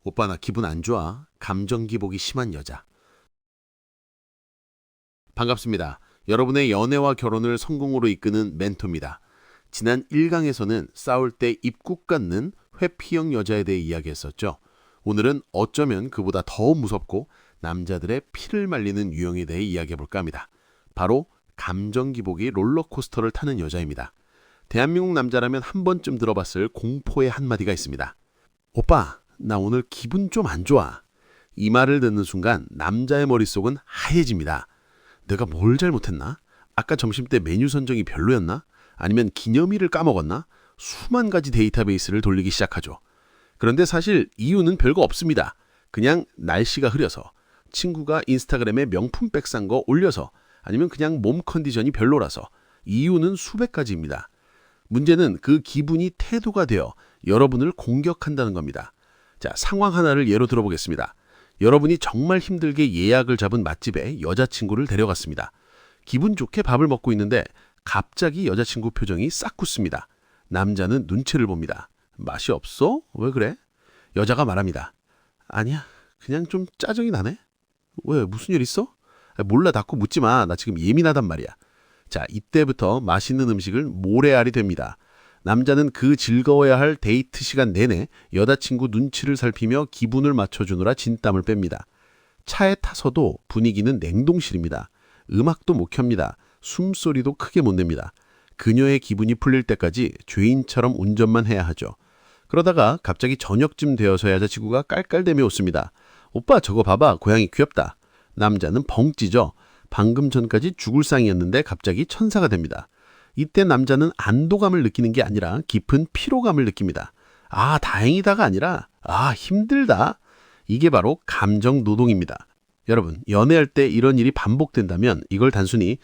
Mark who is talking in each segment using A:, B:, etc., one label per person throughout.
A: 오빠 나 기분 안 좋아. 감정 기복이 심한 여자. 반갑습니다. 여러분의 연애와 결혼을 성공으로 이끄는 멘토입니다. 지난 1강에서는 싸울 때 입국 같는 회피형 여자에 대해 이야기했었죠. 오늘은 어쩌면 그보다 더 무섭고 남자들의 피를 말리는 유형에 대해 이야기해볼까 합니다. 바로 감정 기복이 롤러코스터를 타는 여자입니다. 대한민국 남자라면 한 번쯤 들어봤을 공포의 한마디가 있습니다. 오빠, 나 오늘 기분 좀 안 좋아. 이 말을 듣는 순간 남자의 머릿속은 하얘집니다. 내가 뭘 잘못했나? 아까 점심 때 메뉴 선정이 별로였나? 아니면 기념일을 까먹었나? 수만 가지 데이터베이스를 돌리기 시작하죠. 그런데 사실 이유는 별거 없습니다. 그냥 날씨가 흐려서, 친구가 인스타그램에 명품백 산 거 올려서, 아니면 그냥 몸 컨디션이 별로라서, 이유는 수백 가지입니다. 문제는 그 기분이 태도가 되어 여러분을 공격한다는 겁니다. 자, 상황 하나를 예로 들어보겠습니다. 여러분이 정말 힘들게 예약을 잡은 맛집에 여자친구를 데려갔습니다. 기분 좋게 밥을 먹고 있는데 갑자기 여자친구 표정이 싹 굳습니다. 남자는 눈치를 봅니다. 맛이 없어? 왜 그래? 여자가 말합니다. 아니야, 그냥 좀 짜증이 나네. 왜, 무슨 일 있어? 몰라, 자꾸 묻지 마. 나 지금 예민하단 말이야. 자, 이때부터 맛있는 음식을 모래알이 됩니다. 남자는 그 즐거워야 할 데이트 시간 내내 여자친구 눈치를 살피며 기분을 맞춰주느라 진땀을 뺍니다. 차에 타서도 분위기는 냉동실입니다. 음악도 못 켭니다. 숨소리도 크게 못 냅니다. 그녀의 기분이 풀릴 때까지 죄인처럼 운전만 해야 하죠. 그러다가 갑자기 저녁쯤 되어서 여자친구가 깔깔대며 웃습니다. 오빠 저거 봐봐, 고양이 귀엽다. 남자는 벙 찌죠. 방금 전까지 죽을 상이었는데 갑자기 천사가 됩니다. 이때 남자는 안도감을 느끼는 게 아니라 깊은 피로감을 느낍니다. 아, 다행이다가 아니라 힘들다. 이게 바로 감정 노동입니다. 여러분, 연애할 때 이런 일이 반복된다면 이걸 단순히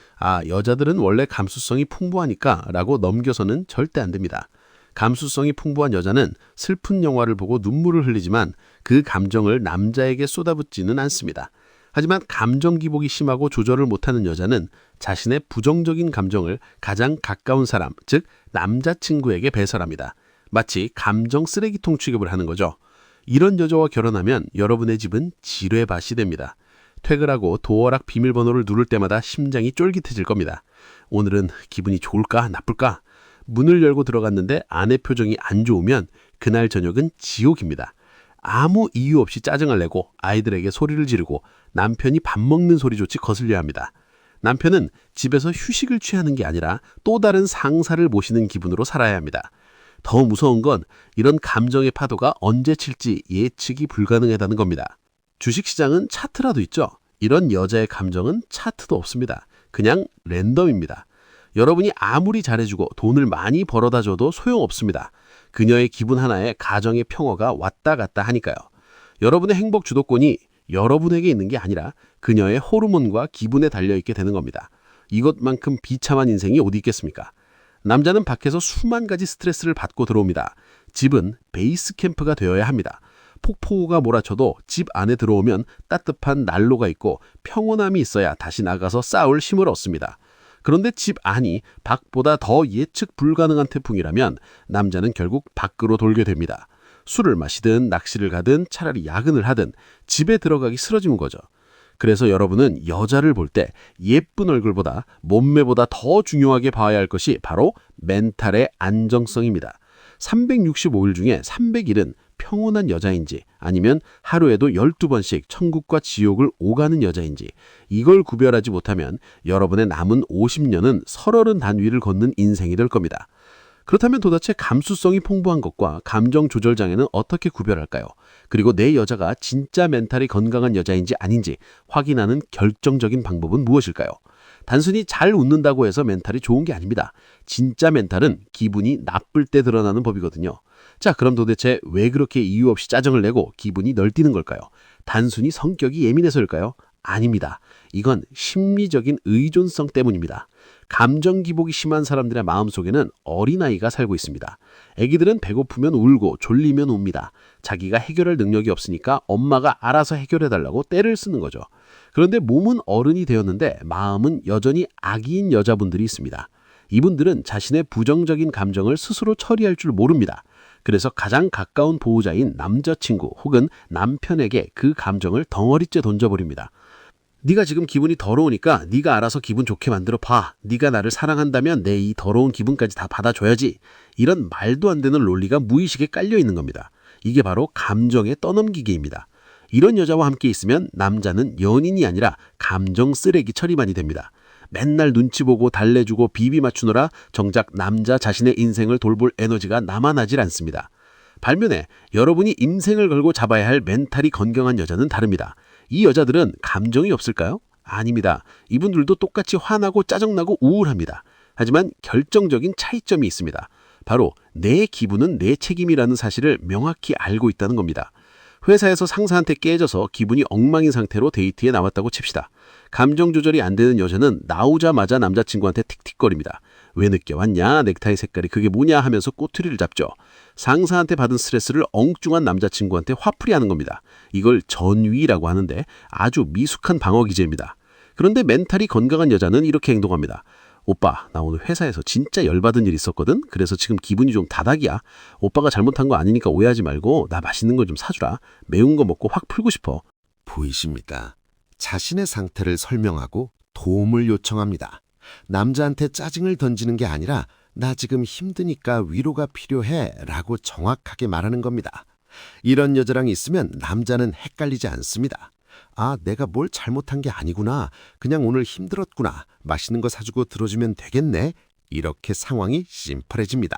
A: 여자들은 원래 감수성이 풍부하니까 라고 넘겨서는 절대 안 됩니다. 감수성이 풍부한 여자는 슬픈 영화를 보고 눈물을 흘리지만 그 감정을 남자에게 쏟아붓지는 않습니다. 하지만 감정 기복이 심하고 조절을 못하는 여자는 자신의 부정적인 감정을 가장 가까운 사람, 즉 남자친구에게 배설합니다. 마치 감정 쓰레기통 취급을 하는 거죠. 이런 여자와 결혼하면 여러분의 집은 지뢰밭이 됩니다. 퇴근하고 도어락 비밀번호를 누를 때마다 심장이 쫄깃해질 겁니다. 오늘은 기분이 좋을까 나쁠까? 문을 열고 들어갔는데 아내 표정이 안 좋으면 그날 저녁은 지옥입니다. 아무 이유 없이 짜증을 내고 아이들에게 소리를 지르고 남편이 밥 먹는 소리조차 거슬려야 합니다. 남편은 집에서 휴식을 취하는 게 아니라 또 다른 상사를 모시는 기분으로 살아야 합니다. 더 무서운 건 이런 감정의 파도가 언제 칠지 예측이 불가능하다는 겁니다. 주식시장은 차트라도 있죠. 이런 여자의 감정은 차트도 없습니다. 그냥 랜덤입니다. 여러분이 아무리 잘해주고 돈을 많이 벌어다 줘도 소용없습니다. 그녀의 기분 하나에 가정의 평화가 왔다 갔다 하니까요. 여러분의 행복 주도권이 여러분에게 있는 게 아니라 그녀의 호르몬과 기분에 달려있게 되는 겁니다. 이것만큼 비참한 인생이 어디 있겠습니까? 남자는 밖에서 수만 가지 스트레스를 받고 들어옵니다. 집은 베이스 캠프가 되어야 합니다. 폭포가 몰아쳐도 집 안에 들어오면 따뜻한 난로가 있고 평온함이 있어야 다시 나가서 싸울 힘을 얻습니다. 그런데 집 안이 밖보다 더 예측 불가능한 태풍이라면 남자는 결국 밖으로 돌게 됩니다. 술을 마시든 낚시를 가든 차라리 야근을 하든 집에 들어가기 싫어지는 거죠. 그래서 여러분은 여자를 볼 때 예쁜 얼굴보다 몸매보다 더 중요하게 봐야 할 것이 바로 멘탈의 안정성입니다. 365일 중에 300일은 평온한 여자인지 아니면 하루에도 12번씩 천국과 지옥을 오가는 여자인지 이걸 구별하지 못하면 여러분의 남은 50년은 설얼은 단위를 걷는 인생이 될 겁니다. 그렇다면 도대체 감수성이 풍부한 것과 감정 조절 장애는 어떻게 구별할까요? 그리고 내 여자가 진짜 멘탈이 건강한 여자인지 아닌지 확인하는 결정적인 방법은 무엇일까요? 단순히 잘 웃는다고 해서 멘탈이 좋은 게 아닙니다. 진짜 멘탈은 기분이 나쁠 때 드러나는 법이거든요. 자, 그럼 도대체 왜 그렇게 이유 없이 짜증을 내고 기분이 널뛰는 걸까요? 단순히 성격이 예민해서일까요? 아닙니다. 이건 심리적인 의존성 때문입니다. 감정 기복이 심한 사람들의 마음속에는 어린아이가 살고 있습니다. 아기들은 배고프면 울고 졸리면 웁니다. 자기가 해결할 능력이 없으니까 엄마가 알아서 해결해달라고 떼를 쓰는 거죠. 그런데 몸은 어른이 되었는데 마음은 여전히 아기인 여자분들이 있습니다. 이분들은 자신의 부정적인 감정을 스스로 처리할 줄 모릅니다. 그래서 가장 가까운 보호자인 남자친구 혹은 남편에게 그 감정을 덩어리째 던져버립니다. 네가 지금 기분이 더러우니까 네가 알아서 기분 좋게 만들어 봐. 네가 나를 사랑한다면 내 이 더러운 기분까지 다 받아줘야지. 이런 말도 안 되는 논리가 무의식에 깔려 있는 겁니다. 이게 바로 감정의 떠넘기기입니다. 이런 여자와 함께 있으면 남자는 연인이 아니라 감정 쓰레기 처리만이 됩니다. 맨날 눈치 보고 달래주고 비비 맞추느라 정작 남자 자신의 인생을 돌볼 에너지가 남아나질 않습니다. 반면에 여러분이 인생을 걸고 잡아야 할 멘탈이 건강한 여자는 다릅니다. 이 여자들은 감정이 없을까요? 아닙니다. 이분들도 똑같이 화나고 짜증나고 우울합니다. 하지만 결정적인 차이점이 있습니다. 바로 내 기분은 내 책임이라는 사실을 명확히 알고 있다는 겁니다. 회사에서 상사한테 깨져서 기분이 엉망인 상태로 데이트에 나왔다고 칩시다. 감정 조절이 안 되는 여자는 나오자마자 남자친구한테 틱틱거립니다. 왜 늦게 왔냐? 넥타이 색깔이 그게 뭐냐? 하면서 꼬투리를 잡죠. 상사한테 받은 스트레스를 엉뚱한 남자친구한테 화풀이 하는 겁니다. 이걸 전위라고 하는데 아주 미숙한 방어 기제입니다. 그런데 멘탈이 건강한 여자는 이렇게 행동합니다. 오빠, 나 오늘 회사에서 진짜 열받은 일 있었거든? 그래서 지금 기분이 좀 다닥이야. 오빠가 잘못한 거 아니니까 오해하지 말고 나 맛있는 거 좀 사주라. 매운 거 먹고 확 풀고 싶어.
B: 보이십니까? 자신의 상태를 설명하고 도움을 요청합니다. 남자한테 짜증을 던지는 게 아니라 나 지금 힘드니까 위로가 필요해 라고 정확하게 말하는 겁니다. 이런 여자랑 있으면 남자는 헷갈리지 않습니다. 아, 내가 뭘 잘못한 게 아니구나. 그냥 오늘 힘들었구나. 맛있는 거 사주고 들어주면 되겠네. 이렇게 상황이 심플해집니다.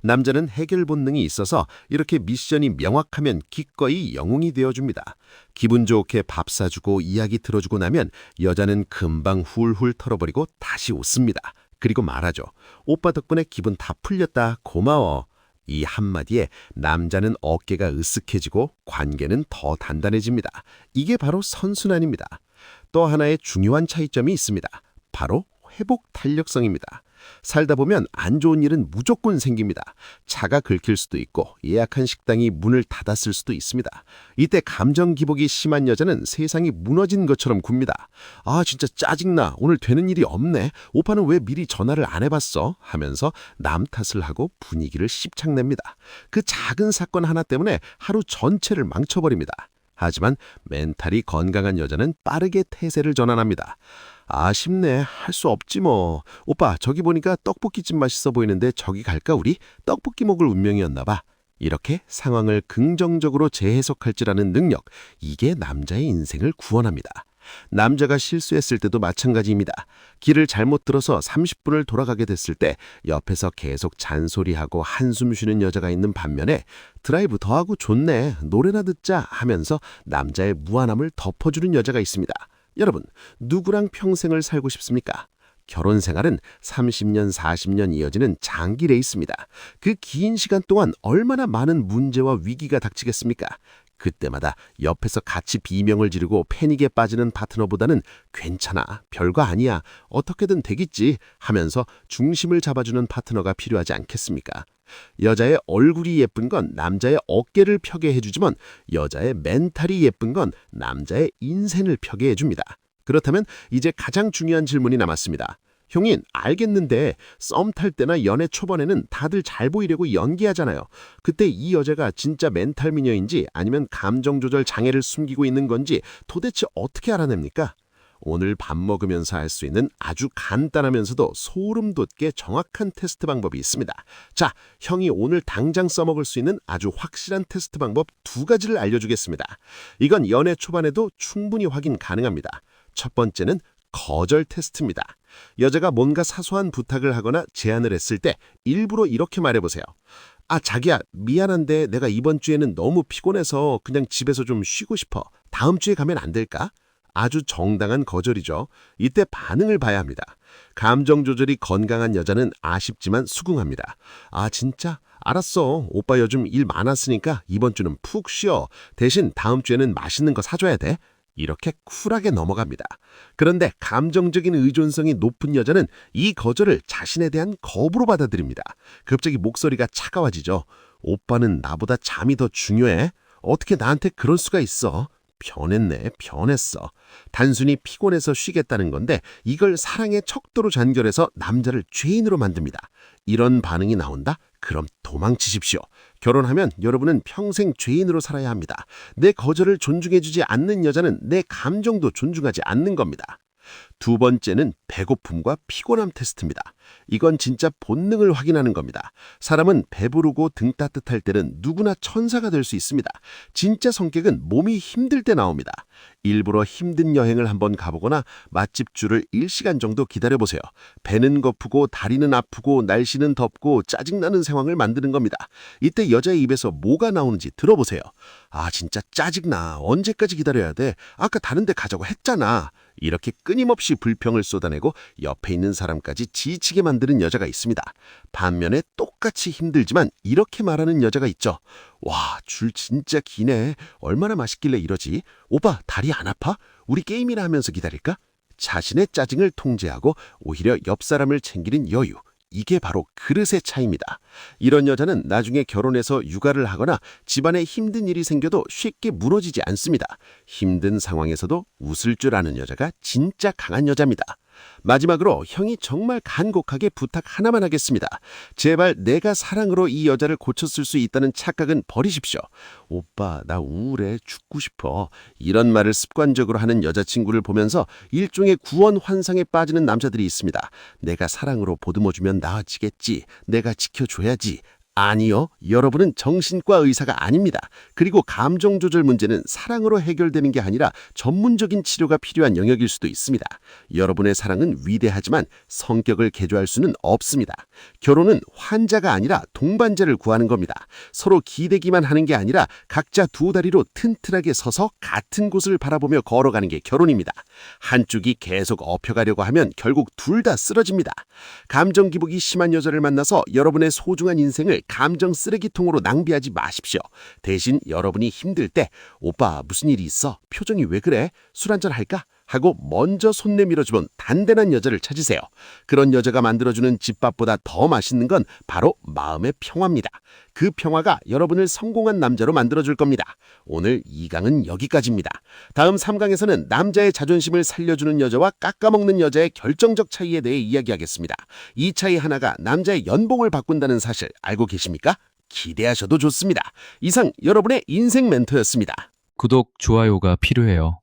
B: 남자는 해결 본능이 있어서 이렇게 미션이 명확하면 기꺼이 영웅이 되어줍니다. 기분 좋게 밥 사주고 이야기 들어주고 나면 여자는 금방 훌훌 털어버리고 다시 웃습니다. 그리고 말하죠. 오빠 덕분에 기분 다 풀렸다. 고마워. 이 한마디에 남자는 어깨가 으쓱해지고 관계는 더 단단해집니다. 이게 바로 선순환입니다. 또 하나의 중요한 차이점이 있습니다. 바로 회복 탄력성입니다. 살다 보면 안 좋은 일은 무조건 생깁니다. 차가 긁힐 수도 있고 예약한 식당이 문을 닫았을 수도 있습니다. 이때 감정 기복이 심한 여자는 세상이 무너진 것처럼 굽니다. 아, 진짜 짜증나. 오늘 되는 일이 없네. 오빠는 왜 미리 전화를 안 해봤어? 하면서 남 탓을 하고 분위기를 씹착냅니다. 그 작은 사건 하나 때문에 하루 전체를 망쳐버립니다. 하지만 멘탈이 건강한 여자는 빠르게 태세를 전환합니다. 아쉽네. 할 수 없지 뭐. 오빠, 저기 보니까 떡볶이집 맛있어 보이는데 저기 갈까 우리? 떡볶이 먹을 운명이었나 봐. 이렇게 상황을 긍정적으로 재해석할 줄 아는 능력, 이게 남자의 인생을 구원합니다. 남자가 실수했을 때도 마찬가지입니다. 길을 잘못 들어서 30분을 돌아가게 됐을 때 옆에서 계속 잔소리하고 한숨 쉬는 여자가 있는 반면에 드라이브 더하고 좋네, 노래나 듣자 하면서 남자의 무안함을 덮어주는 여자가 있습니다. 여러분, 누구랑 평생을 살고 싶습니까? 결혼 생활은 30년, 40년 이어지는 장기 레이스입니다. 그 긴 시간 동안 얼마나 많은 문제와 위기가 닥치겠습니까? 그때마다 옆에서 같이 비명을 지르고 패닉에 빠지는 파트너보다는 괜찮아, 별거 아니야, 어떻게든 되겠지 하면서 중심을 잡아주는 파트너가 필요하지 않겠습니까? 여자의 얼굴이 예쁜 건 남자의 어깨를 펴게 해주지만 여자의 멘탈이 예쁜 건 남자의 인생을 펴게 해줍니다. 그렇다면 이제 가장 중요한 질문이 남았습니다. 형인, 알겠는데 썸 탈 때나 연애 초반에는 다들 잘 보이려고 연기하잖아요. 그때 이 여자가 진짜 멘탈 미녀인지 아니면 감정 조절 장애를 숨기고 있는 건지 도대체 어떻게 알아냅니까? 오늘 밥 먹으면서 할 수 있는 아주 간단하면서도 소름 돋게 정확한 테스트 방법이 있습니다. 자, 형이 오늘 당장 써먹을 수 있는 아주 확실한 테스트 방법 2가지를 알려주겠습니다. 이건 연애 초반에도 충분히 확인 가능합니다. 첫 번째는 거절 테스트입니다. 여자가 뭔가 사소한 부탁을 하거나 제안을 했을 때 일부러 이렇게 말해보세요. 아, 자기야, 미안한데 내가 이번 주에는 너무 피곤해서 그냥 집에서 좀 쉬고 싶어. 다음 주에 가면 안 될까? 아주 정당한 거절이죠. 이때 반응을 봐야 합니다. 감정 조절이 건강한 여자는 아쉽지만 수긍합니다. 아, 진짜? 알았어. 오빠 요즘 일 많았으니까 이번 주는 푹 쉬어. 대신 다음 주에는 맛있는 거 사줘야 돼. 이렇게 쿨하게 넘어갑니다. 그런데 감정적인 의존성이 높은 여자는 이 거절을 자신에 대한 거부로 받아들입니다. 갑자기 목소리가 차가워지죠. 오빠는 나보다 잠이 더 중요해? 어떻게 나한테 그럴 수가 있어? 변했네, 변했어. 단순히 피곤해서 쉬겠다는 건데 이걸 사랑의 척도로 전결해서 남자를 죄인으로 만듭니다. 이런 반응이 나온다? 그럼 도망치십시오. 결혼하면 여러분은 평생 죄인으로 살아야 합니다. 내 거절을 존중해주지 않는 여자는 내 감정도 존중하지 않는 겁니다. 두 번째는 배고픔과 피곤함 테스트입니다. 이건 진짜 본능을 확인하는 겁니다. 사람은 배부르고 등 따뜻할 때는 누구나 천사가 될 수 있습니다. 진짜 성격은 몸이 힘들 때 나옵니다. 일부러 힘든 여행을 한번 가보거나 맛집 줄을 1시간 정도 기다려보세요. 배는 고프고 다리는 아프고 날씨는 덥고 짜증나는 상황을 만드는 겁니다. 이때 여자의 입에서 뭐가 나오는지 들어보세요. 아, 진짜 짜증나. 언제까지 기다려야 돼? 아까 다른 데 가자고 했잖아. 이렇게 끊임없이 불평을 쏟아내고 옆에 있는 사람까지 지치게 만드는 여자가 있습니다. 반면에 똑같이 힘들지만 이렇게 말하는 여자가 있죠. 와, 줄 진짜 기네. 얼마나 맛있길래 이러지? 오빠, 다리 안 아파? 우리 게임이나 하면서 기다릴까? 자신의 짜증을 통제하고 오히려 옆 사람을 챙기는 여유. 이게 바로 그릇의 차이입니다. 이런 여자는 나중에 결혼해서 육아를 하거나 집안에 힘든 일이 생겨도 쉽게 무너지지 않습니다. 힘든 상황에서도 웃을 줄 아는 여자가 진짜 강한 여자입니다. 마지막으로 형이 정말 간곡하게 부탁 하나만 하겠습니다. 제발 내가 사랑으로 이 여자를 고쳤을 수 있다는 착각은 버리십시오. 오빠, 나 우울해. 죽고 싶어. 이런 말을 습관적으로 하는 여자친구를 보면서 일종의 구원 환상에 빠지는 남자들이 있습니다. 내가 사랑으로 보듬어주면 나아지겠지. 내가 지켜줘야지. 아니요. 여러분은 정신과 의사가 아닙니다. 그리고 감정 조절 문제는 사랑으로 해결되는 게 아니라 전문적인 치료가 필요한 영역일 수도 있습니다. 여러분의 사랑은 위대하지만 성격을 개조할 수는 없습니다. 결혼은 환자가 아니라 동반자를 구하는 겁니다. 서로 기대기만 하는 게 아니라 각자 두 다리로 튼튼하게 서서 같은 곳을 바라보며 걸어가는 게 결혼입니다. 한쪽이 계속 업혀가려고 하면 결국 둘 다 쓰러집니다. 감정 기복이 심한 여자를 만나서 여러분의 소중한 인생을 감정 쓰레기통으로 낭비하지 마십시오. 대신 여러분이 힘들 때 오빠 무슨 일이 있어? 표정이 왜 그래? 술 한잔 할까? 하고 먼저 손 내밀어주면 단단한 여자를 찾으세요. 그런 여자가 만들어주는 집밥보다 더 맛있는 건 바로 마음의 평화입니다. 그 평화가 여러분을 성공한 남자로 만들어줄 겁니다. 오늘 2강은 여기까지입니다. 다음 3강에서는 남자의 자존심을 살려주는 여자와 깎아먹는 여자의 결정적 차이에 대해 이야기하겠습니다. 이 차이 하나가 남자의 연봉을 바꾼다는 사실 알고 계십니까? 기대하셔도 좋습니다. 이상 여러분의 인생 멘토였습니다.
C: 구독, 좋아요가 필요해요.